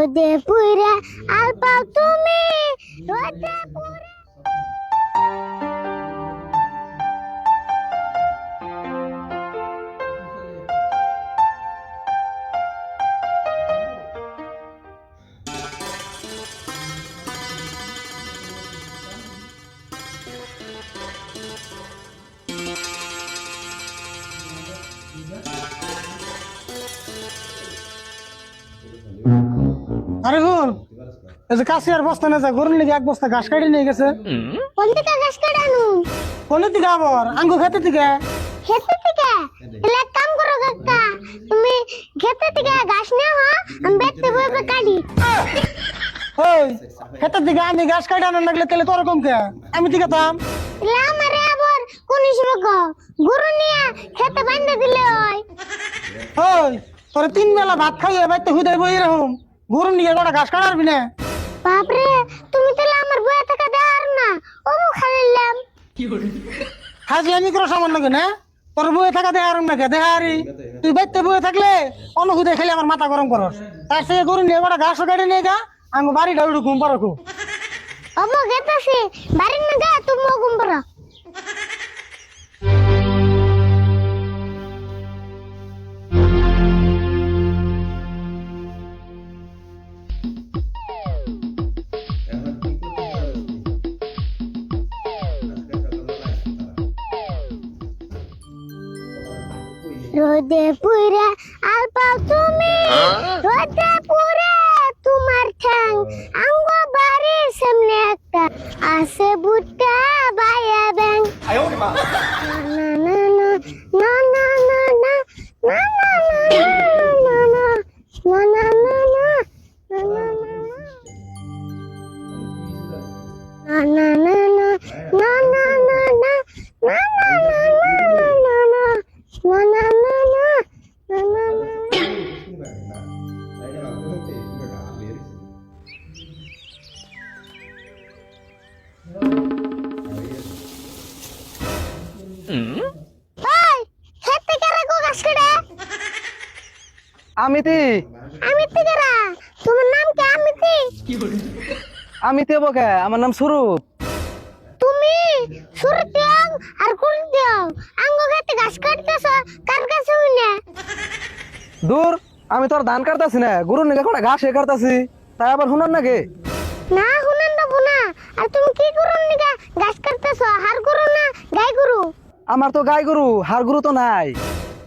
রোদে পুইরা আল পাও তুমি রোদে পুইরা আরে বোন, এই যে কাশিয়ার বস্তা না যা গরুর লেগে এক বস্তা ঘাস কাটি নিয়ে গেছে। কোন থেকে ঘাস কাটানো কোন দিকে আবার আঙ্গু খেতে দিকে খেতে থেকে তাহলে এক কাম করো কাকা তুমি খেতে থেকে ঘাস নিয়ে আমি বেচতে বইবে কাটি ওই খেতের দিকে আমি ঘাস কাটি আনার লাগলে তাহলে তোর কম কে আমি দিকে তাম তাহলে আমারে আবার কোন হিসেবে গরু নিয়ে খেতে বান্ধে দিলে হয় ওই তোর 3 বেলা ভাত খাইয়ে বাইতে হুদাই বই এরকম গরু নিয়ে গোটা ঘাস কাটারবি না। বাপরে তুমি তাহলে আমার বইয়ে থাকা দেওয়ার না ও মুখ খাইলাম হাজি আমি করে সামান লাগে না তোর বইয়ে থাকা দেহার নাকি দেহারি তুই বাইতে বইয়ে থাকলে অন্য হুদাই খেলে আমার মাথা গরম করস তার সে গরু নিয়ে গোটা ঘাস কাটি নিয়ে গা আঙ্গু বাড়িটা উড়ু ঘুম পারো খুব অমো গেতাছি বাড়ির না গা তুমি ঘুম পড়ো রোদে পুইরা আল পাও তুমি রোদে পুরে তোমার ঠ্যাং আঙ্গ বাড়ির সামনে একটা আছে বুট্টা বায়া ব্যাং না না না না না না না না না না না না না না আমিতি আমিতি কারা তোমার নাম কি আমিতি আমিতি বকে আমার নাম সুরুত তুমি সুরতিয়াং আর কুলতিয়াং আঙ্গ গাতে ঘাস কাটতেছ কার কাছে হইনা দূর আমি তোর ধান কাটতাছি না গরুর নিকে কোটা ঘাস কাটতাছি তাই আবার শুনান নাকি না হুনান দেব না আর তুমি কি করুন নিগা ঘাস কাটতেছ হার গরু না গাই গরু আমার তো গাই গরু হার গরু তো নাই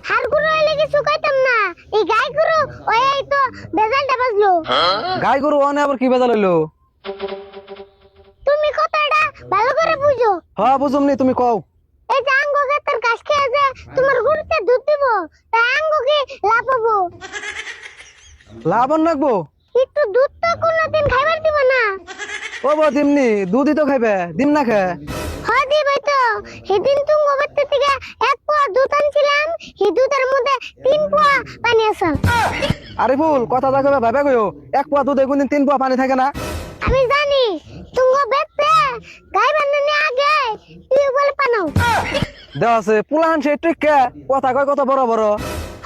হার গরু হইলে কিছু কইতাম না এই গাই গরু ওই এই তো বেজালটা বাজলো গাই গরু অনে আবার কি বেজাল হইলো তুমি কথাটা ভালো করে বুঝো হ্যাঁ বুঝুমনি তুমি কও এই যে আঙ্গ গাতের ঘাস খেয়ে যে তোমার গরুতে দুধ দিব তাই আঙ্গ কি লাভ হবো লাভন রাখবো একটু দুধ তো কোনদিন খাইবার দিব না ও বো দিমনি দুধই তো খাইবে দিম না খে হ্যাঁ দিবাই তো সেদিন তুমি গোবরতে থেকে 1 পোয়া দুধ আনছিলাম সেই দুধের মধ্যে 3 পোয়া পানি আছে আরে ফুল কথা যা কইবে ভাবে কইও 1 পোয়া দুধে কোনদিন 3 পোয়া পানি থাকে না আমি জানি তুমি বেতে গাই বান্নে আগে টিউবওয়েল পানাও দেওয়া আছে পুলাহান সে ট্রিকে কথা কয় কত বড় বড়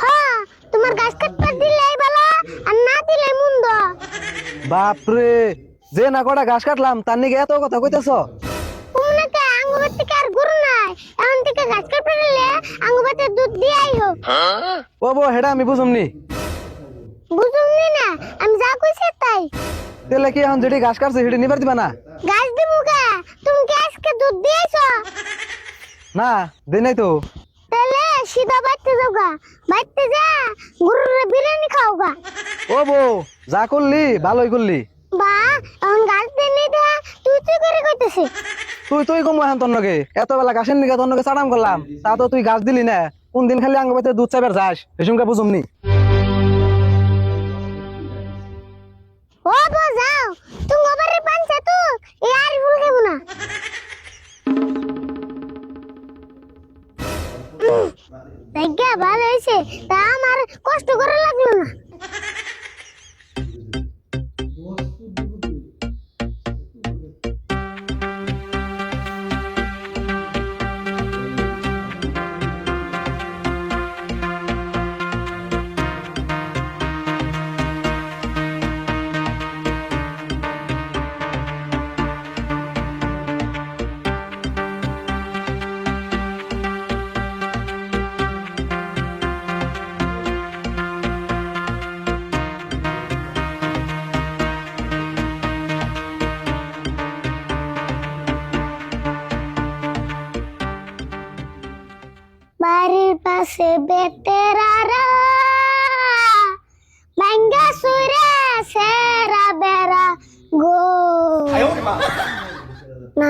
হ্যাঁ তোমার গাছ কাটতে দিলেই ভালো আর না দিলেই মন্দ বাপরে যে না কটা ঘাস কাটলাম তার নিকে এত কথা কইতেছ উমনাকে আঙ্গুবাত থেকে আর গরু নাই এখন থেকে গাছ কাটতে দিলে আঙ্গুবাতে দুধ দিয়াই হোক ও বো হেডা আমি বুঝুমনি বুঝুমনি না আমি যা কইছি তাই তেলে কি এখন যেটি ঘাস কাটছে সেটি নিবার দিবা না গাছ দিমুকে তুমি কি আজকে দুধ দিয়েছো না দেই নাই তো তাহলে সিধা বাইতে যাওগা বাইতে যা গরুর বিরিয়ানি খাওগা ও বো যা করলি ভালোই করলি বা এখন গাছ দিয়ে নেই দে তুই করে কইতেছি তুই কম এখন তোর নগে এত বেলা ঘাসের নিকে তোর নগে চাড়াম করলাম তা তো তুই ঘাস দিলি না কোন দিন খালি আঙ্গ বাইতে দুধ চাইবার যাস এসুমকে বুঝুমনি ও বো যাও তুমি গোবরের পানছা তো এই আর ভুল খাইব না ভাগ্যা ভালো হয়েছে তা আমার কষ্ট করা লাগলো না সে বেতেরারা মাঙ্গা সুরে সেরা বেরা গো না